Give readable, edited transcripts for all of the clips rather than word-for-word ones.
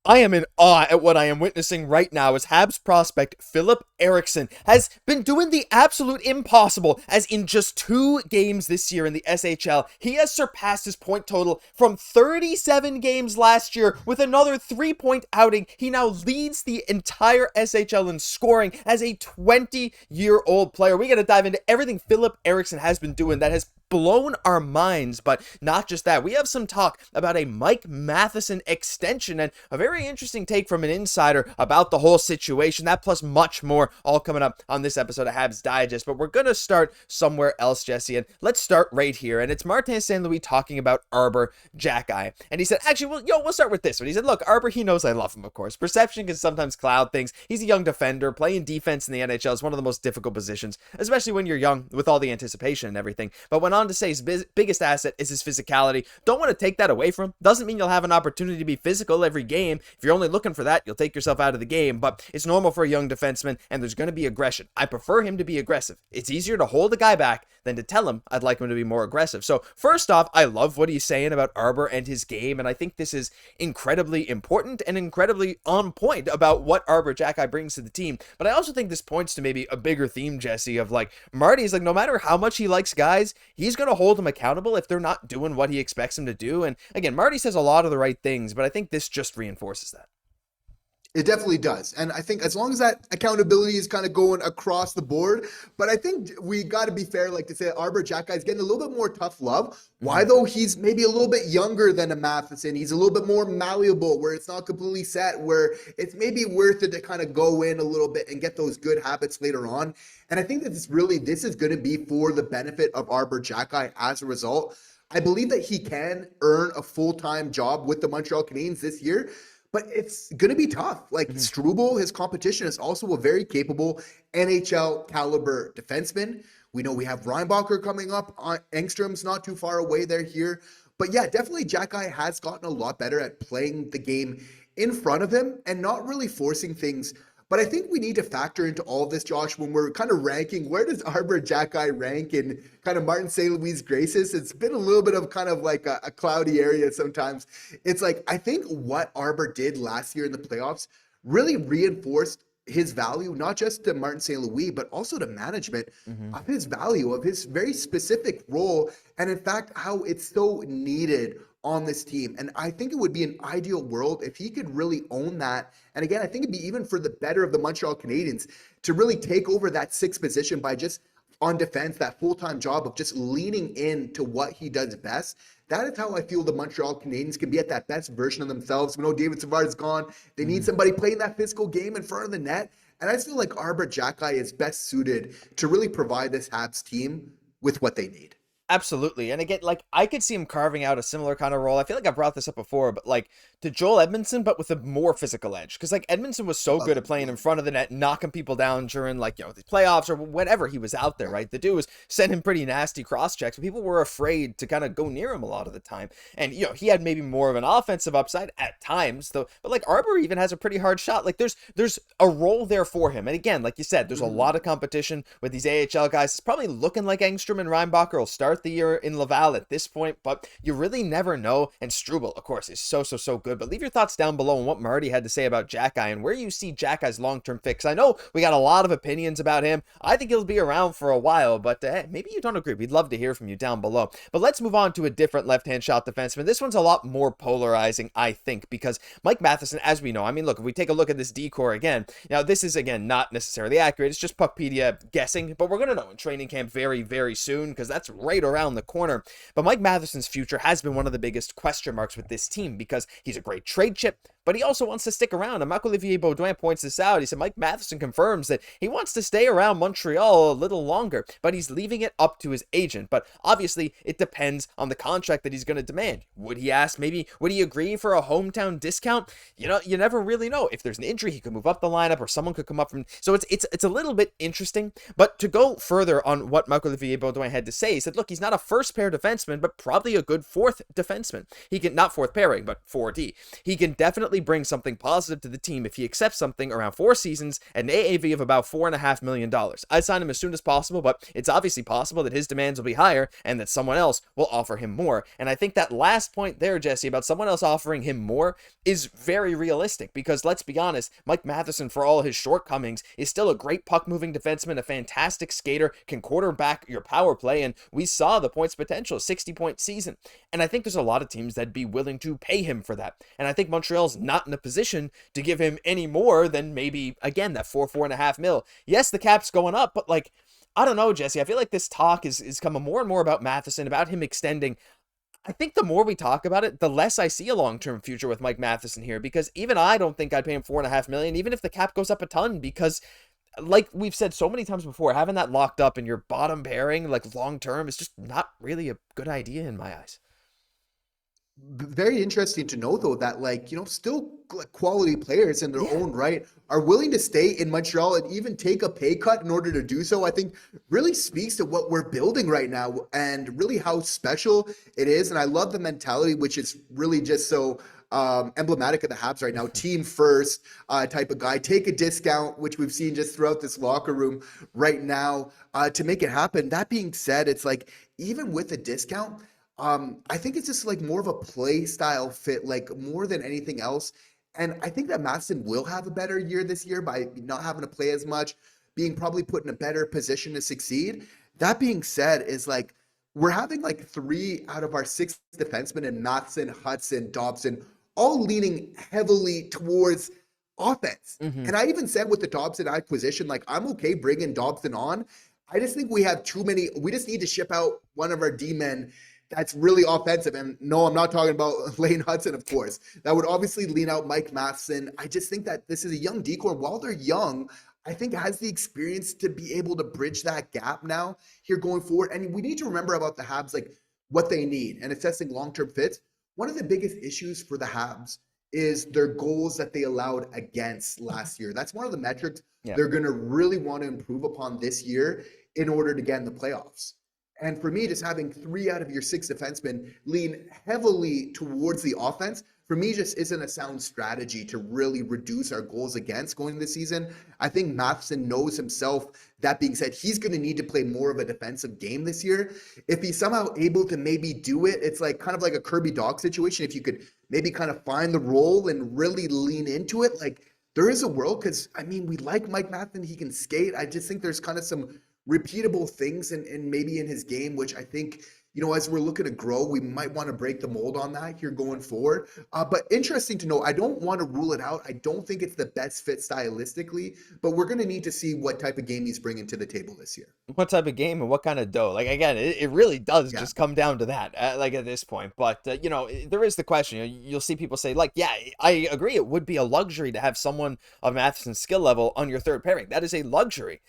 I am in awe at what I am witnessing right now as Habs prospect Filip Eriksson has been doing the absolute impossible, as in just 2 games this year in the SHL, he has surpassed his point total from 37 games last year with another 3-point outing. He now leads the entire SHL in scoring as a 20-year-old player. We got to dive into everything Filip Eriksson has been doing that has blown our minds, but not just that. We have some talk about a Mike Matheson extension and a very interesting take from an insider about the whole situation. That plus much more all coming up on this episode of Habs Digest. But we're going to start somewhere else, Jesse, and let's start right here. And it's Martin St. Louis talking about Arber Xhekaj. And he said, actually, we'll start with this one. He said, look, Arber, he knows I love him, of course. Perception can sometimes cloud things. He's a young defender. Playing defense in the NHL is one of the most difficult positions, especially when you're young with all the anticipation and everything. But went on to say his biggest asset is his physicality. Don't want to take that away from him. Doesn't mean you'll have an opportunity to be physical every game. If you're only looking for that, you'll take yourself out of the game, but it's normal for a young defenseman, and there's going to be aggression. I prefer him to be aggressive. It's easier to hold a guy back than to tell him I'd like him to be more aggressive. So first off, I love what he's saying about Arber and his game, and I think this is incredibly important and incredibly on point about what Arber Xhekaj brings to the team. But I also think this points to maybe a bigger theme, Jesse, of like Marty's like, no matter how much he likes guys, he's going to hold them accountable if they're not doing what he expects them to do. And again, Marty says a lot of the right things, but I think this just reinforces that. It definitely does. And I think as long as that accountability is kind of going across the board, but I think we got to be fair, like to say Arber Xhekaj is getting a little bit more tough love. Why though? He's maybe a little bit younger than a Matheson. He's a little bit more malleable where it's not completely set, where it's maybe worth it to kind of go in a little bit and get those good habits later on. And I think that this is going to be for the benefit of Arber Xhekaj as a result. I believe that he can earn a full-time job with the Montreal Canadiens this year, but it's going to be tough. Like Struble, his competition, is also a very capable NHL caliber defenseman. We know we have Reinbacher coming up. Engstrom's not too far away there here. But yeah, definitely Xhekaj has gotten a lot better at playing the game in front of him and not really forcing things. But I think we need to factor into all of this, Josh, when we're kind of ranking, where does Arber Xhekaj rank in kind of Martin St. Louis' graces? It's been a little bit of kind of like a cloudy area sometimes. It's like, I think what Arber did last year in the playoffs really reinforced his value, not just to Martin St. Louis, but also to management of his value, of his very specific role, and in fact, how it's so needed on this team. And I think it would be an ideal world if he could really own that. And again, I think it'd be even for the better of the Montreal Canadiens to really take over that 6th position by just on defense, that full-time job of just leaning into what he does best. That is how I feel the Montreal Canadiens can be at that best version of themselves. We know David Savard is gone. They need somebody playing that physical game in front of the net. And I just feel like Arber Xhekaj is best suited to really provide this Habs team with what they need. Absolutely. And again, like, I could see him carving out a similar kind of role. I feel like I brought this up before, but like to Joel Edmondson, but with a more physical edge. Because like Edmondson was so good at playing in front of the net, knocking people down during like, the playoffs or whenever he was out there, right? The dude was sending pretty nasty cross checks, but people were afraid to kind of go near him a lot of the time. And, he had maybe more of an offensive upside at times, though. But like Arber even has a pretty hard shot. Like there's a role there for him. And again, like you said, there's a lot of competition with these AHL guys. It's probably looking like Engstrom and Reinbacher will start the year in Laval at this point, but you really never know. And Struble, of course, is so good. But leave your thoughts down below on what Marty had to say about Xhekaj and where you see Xhekaj's long-term fix. I know we got a lot of opinions about him. I think he'll be around for a while, but hey, maybe you don't agree. We'd love to hear from you down below. But let's move on to a different left-hand shot defenseman. This one's a lot more polarizing, I think, because Mike Matheson, as we know, I mean, look, if we take a look at this decor again, now this is, again, not necessarily accurate. It's just Puckpedia guessing, but we're going to know in training camp very, very soon because that's right around the corner. But Mike Matheson's future has been one of the biggest question marks with this team because he's a great trade chip, but he also wants to stick around. And Marc-Olivier Beaudoin points this out. He said Mike Matheson confirms that he wants to stay around Montreal a little longer, but he's leaving it up to his agent. But obviously, it depends on the contract that he's going to demand. Would he ask, maybe, would he agree for a hometown discount? You never really know. If there's an injury, he could move up the lineup or someone could come up from... So it's a little bit interesting. But to go further on what Marc-Olivier Beaudoin had to say, he said, look, he's not a first pair defenseman, but probably a good 4th defenseman. He can, not 4th pairing, but 4D. He can definitely really bring something positive to the team if he accepts something around 4 seasons at an AAV of about $4.5 million. I'd sign him as soon as possible, but it's obviously possible that his demands will be higher and that someone else will offer him more. And I think that last point there, Jesse, about someone else offering him more is very realistic, because let's be honest, Mike Matheson, for all his shortcomings, is still a great puck-moving defenseman, a fantastic skater, can quarterback your power play, and we saw the points potential, 60-point season. And I think there's a lot of teams that'd be willing to pay him for that. And I think Montreal's not in a position to give him any more than maybe, again, that $4.5 million. Yes, the cap's going up, but like, I don't know, Jesse. I feel like this talk is coming more and more about Matheson, about him extending. I think the more we talk about it, the less I see a long-term future with Mike Matheson here, because even I don't think I'd pay him $4.5 million, even if the cap goes up a ton, because like we've said so many times before, having that locked up in your bottom pairing, like long-term, is just not really a good idea in my eyes. Very interesting to know, though, that still quality players in their own right are willing to stay in Montreal and even take a pay cut in order to do so. I think really speaks to what we're building right now and really how special it is. And I love the mentality, which is really just so emblematic of the Habs right now. Team first type of guy. Take a discount, which we've seen just throughout this locker room right now to make it happen. That being said, it's like even with a discount, I think it's just like more of a play style fit, like more than anything else. And I think that Matheson will have a better year this year by not having to play as much, being probably put in a better position to succeed. That being said, is like we're having like 3 out of our 6 defensemen in Matheson, Hutson, Dobson, all leaning heavily towards offense. And I even said with the Dobson acquisition, like I'm okay bringing Dobson on. I just think we have too many. We just need to ship out one of our D-men that's really offensive. And no, I'm not talking about Lane Hutson, of course. That would obviously lean out Mike Matheson. I just think that this is a young decor. While they're young, I think has the experience to be able to bridge that gap now here going forward. And we need to remember about the Habs, like what they need and assessing long-term fits. One of the biggest issues for the Habs is their goals that they allowed against last year. That's one of the metrics they're going to really want to improve upon this year in order to get in the playoffs. And for me, just having 3 out of your 6 defensemen lean heavily towards the offense, for me, just isn't a sound strategy to really reduce our goals against going into the season. I think Matheson knows himself. That being said, he's going to need to play more of a defensive game this year. If he's somehow able to maybe do it, it's like kind of like a Kirby Dach situation. If you could maybe kind of find the role and really lean into it, like there is a world, because I mean, we like Mike Matheson. He can skate. I just think there's kind of some repeatable things and maybe in his game, which I think, as we're looking to grow, we might want to break the mold on that here going forward. But interesting to know, I don't want to rule it out. I don't think it's the best fit stylistically, but we're going to need to see what type of game he's bringing to the table this year. What type of game and what kind of dough? Like, again, it really does just come down to that, like at this point. But, there is the question. You'll see people say, like, yeah, I agree. It would be a luxury to have someone of Matheson's skill level on your third pairing. That is a luxury.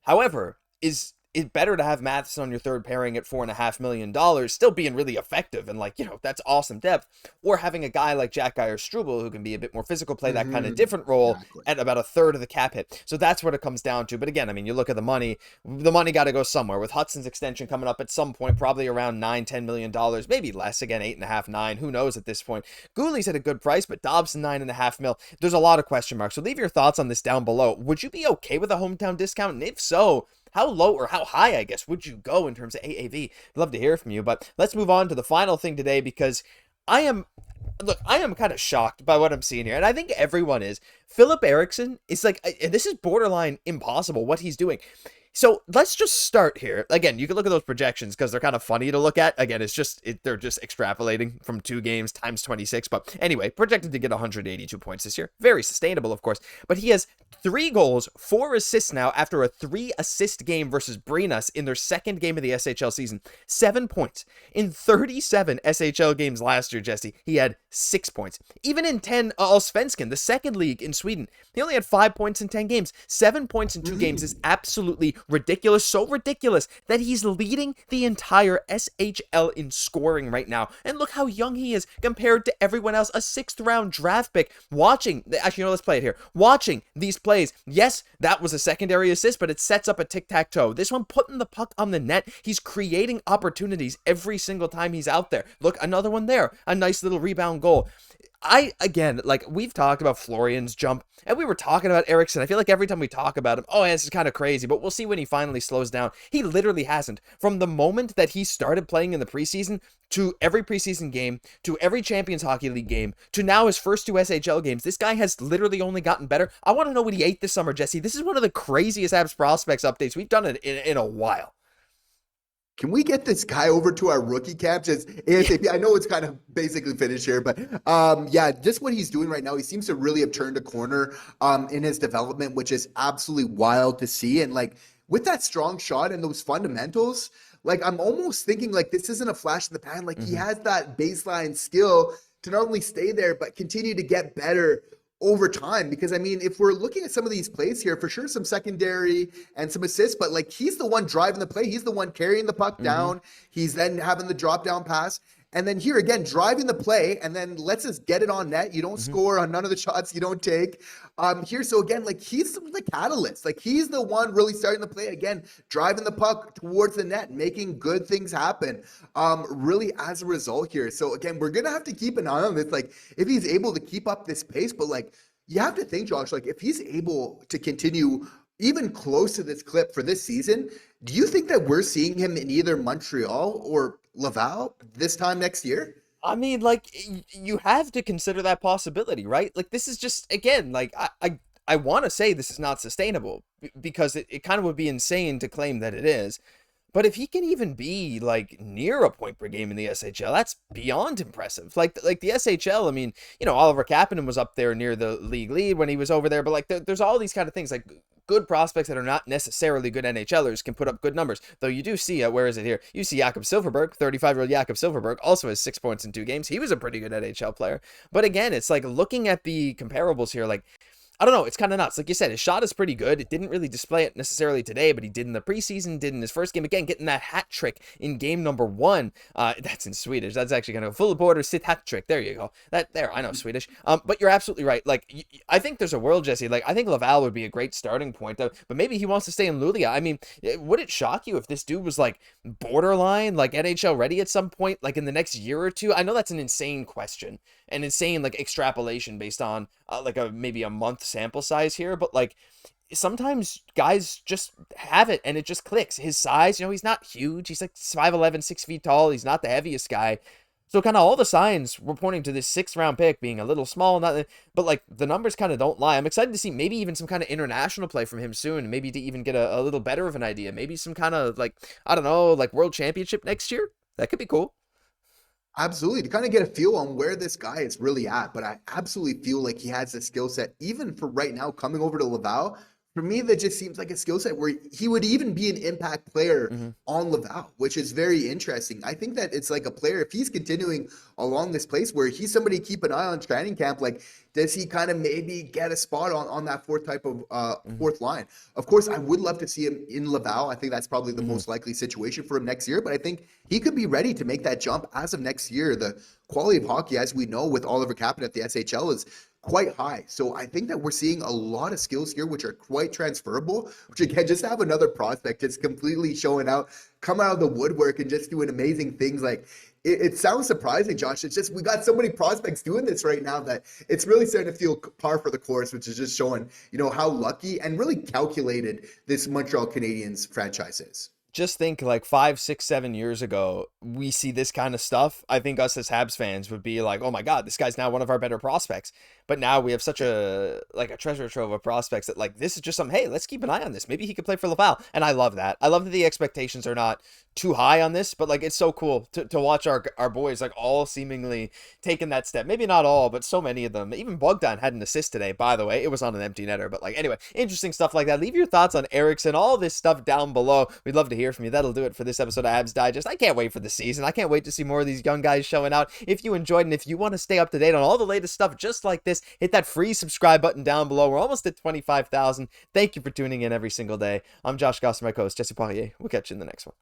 However, is it better to have Matheson on your third pairing at $4.5 million, still being really effective and that's awesome depth, or having a guy like Xhekaj or Struble who can be a bit more physical, play that kind of different role at about 1/3 of the cap hit. So that's what it comes down to. But again, I mean, you look at the money got to go somewhere. With Hutson's extension coming up at some point, probably around $9-10 million, maybe less, again, 8.5, 9, who knows at this point. Guhle's at a good price, but Dobson $9.5 million. There's a lot of question marks. So leave your thoughts on this down below. Would you be okay with a hometown discount? And if so, how low or how high, I guess, would you go in terms of AAV? I'd love to hear from you, but let's move on to the final thing today, because I am kind of shocked by what I'm seeing here, and I think everyone is. Filip Eriksson is like, this is borderline impossible what he's doing. So let's just start here. Again, you can look at those projections because they're kind of funny to look at. Again, they're just extrapolating from 2 games times 26. But anyway, projected to get 182 points this year. Very sustainable, of course. But he has 3 goals, 4 assists now after a 3-assist game versus Brinas in their second game of the SHL season. 7 points. In 37 SHL games last year, Jesse, he had 6 points. Even in 10 Allsvenskan, the second league in Sweden, he only had 5 points in 10 games. 7 points in 2 games is absolutely ridiculous, so ridiculous that he's leading the entire SHL in scoring right now. And look how young he is compared to everyone else, a 6th round draft pick. Let's play it here. Watching these plays, yes, that was a secondary assist, but it sets up a tic-tac-toe. This one, putting the puck on the net, he's creating opportunities every single time he's out there. Look, another one there, a nice little rebound goal. again, like, we've talked about Florian's jump, and we were talking about Eriksson. I feel like every time we talk about him, oh, yeah, this is kind of crazy, but we'll see when he finally slows down. He literally hasn't. From the moment that he started playing in the preseason, to every preseason game, to every Champions Hockey League game, to now his first 2 SHL games, this guy has literally only gotten better. I want to know what he ate this summer, Jesse. This is one of the craziest Habs prospects updates we've done it in a while. Can we get this guy over to our rookie camp just ASAP? I know it's kind of basically finished here, but yeah, just what he's doing right now, he seems to really have turned a corner in his development, which is absolutely wild to see. And like with that strong shot and those fundamentals, like I'm almost thinking like this isn't a flash in the pan. Like he has that baseline skill to not only stay there, but continue to get better over time. Because I mean, if we're looking at some of these plays here, for sure some secondary and some assists, but like he's the one driving the play. He's the one carrying the puck down. He's then having the drop down pass. And then here again, driving the play, and then lets us get it on net. You don't score on none of the shots you don't take. Here, so again, like he's the catalyst. Like he's the one really starting the play again, driving the puck towards the net, making good things happen. Really, as a result here. So again, we're gonna have to keep an eye on this. Like if he's able to keep up this pace, but like you have to think, Josh, like if he's able to continue even close to this clip for this season, do you think that we're seeing him in either Montreal or Laval this time next year? I mean, like, you have to consider that possibility, right? Like, this is just, again, like, I want to say this is not sustainable because it kind of would be insane to claim that it is. But if he can even be, like, near a point per game in the SHL, that's beyond impressive. Like the SHL, I mean, you know, Oliver Kapanen was up there near the league lead when he was over there. But, like, there's all these kind of things, like, good prospects that are not necessarily good NHLers can put up good numbers. Though you do see, where is it here? You see Jakob Silfverberg, 35-year-old Jakob Silfverberg, also has 6 points in 2 games. He was a pretty good NHL player. But again, it's like looking at the comparables here, like, I don't know, it's kind of nuts. Like you said, his shot is pretty good. It didn't really display it necessarily today, but he did in the preseason, did in his first game. Again, getting that hat trick in game number 1. That's in Swedish. That's actually kind of a full border sit hat trick. There you go. I know Swedish. But you're absolutely right. Like, I think there's a world, Jesse. Like, I think Laval would be a great starting point, but maybe he wants to stay in Luleå. I mean, would it shock you if this dude was like borderline, like NHL ready at some point, like in the next year or two? I know that's an insane question, an insane like extrapolation based on like maybe a month sample size here, but like sometimes guys just have it and it just clicks. His size, you know, he's not huge. He's like 5'11", 6 feet tall. He's not the heaviest guy. So kind of all the signs were pointing to this 6th round pick being a little small, but like the numbers kind of don't lie. I'm excited to see maybe even some kind of international play from him soon. Maybe to even get a little better of an idea. Maybe some kind of like, I don't know, like world championship next year. That could be cool. Absolutely, to kind of get a feel on where this guy is really at. But I absolutely feel like he has the skill set, even for right now, coming over to Laval. For me, that just seems like a skill set where he would even be an impact player on Laval, which is very interesting. I think that it's like a player, if he's continuing along this place where he's somebody to keep an eye on training camp, like does he kind of maybe get a spot on that fourth type of fourth line? Of course, I would love to see him in Laval. I think that's probably the most likely situation for him next year, but I think he could be ready to make that jump as of next year. The quality of hockey, as we know with Oliver Kapanen at the SHL, is quite high. So I think that we're seeing a lot of skills here which are quite transferable, which again, just to have another prospect just completely showing out, come out of the woodwork and just doing amazing things. Like it sounds surprising, Josh. It's just we got so many prospects doing this right now that it's really starting to feel par for the course, which is just showing, you know, how lucky and really calculated this Montreal Canadiens franchise is. Just think like 5, 6, 7 years ago, we see this kind of stuff. I think us as Habs fans would be like, oh my God, this guy's now one of our better prospects. But now we have such a treasure trove of prospects that like, this is just hey, let's keep an eye on this. Maybe he could play for Laval. And I love that. I love that the expectations are not too high on this, but like, it's so cool to watch our boys like all seemingly taking that step. Maybe not all, but so many of them. Even Bogdan had an assist today, by the way. It was on an empty netter, but like, anyway, interesting stuff like that. Leave your thoughts on Eriksson, all this stuff down below. We'd love to hear from you. That'll do it for this episode of Habs Digest. I can't wait for the season. I can't wait to see more of these young guys showing out. If you enjoyed and if you want to stay up to date on all the latest stuff just like this, hit that free subscribe button down below. We're almost at 25,000. Thank you for tuning in every single day. I'm Josh Gosse, my co-host Jesse Poirier. We'll catch you in the next one.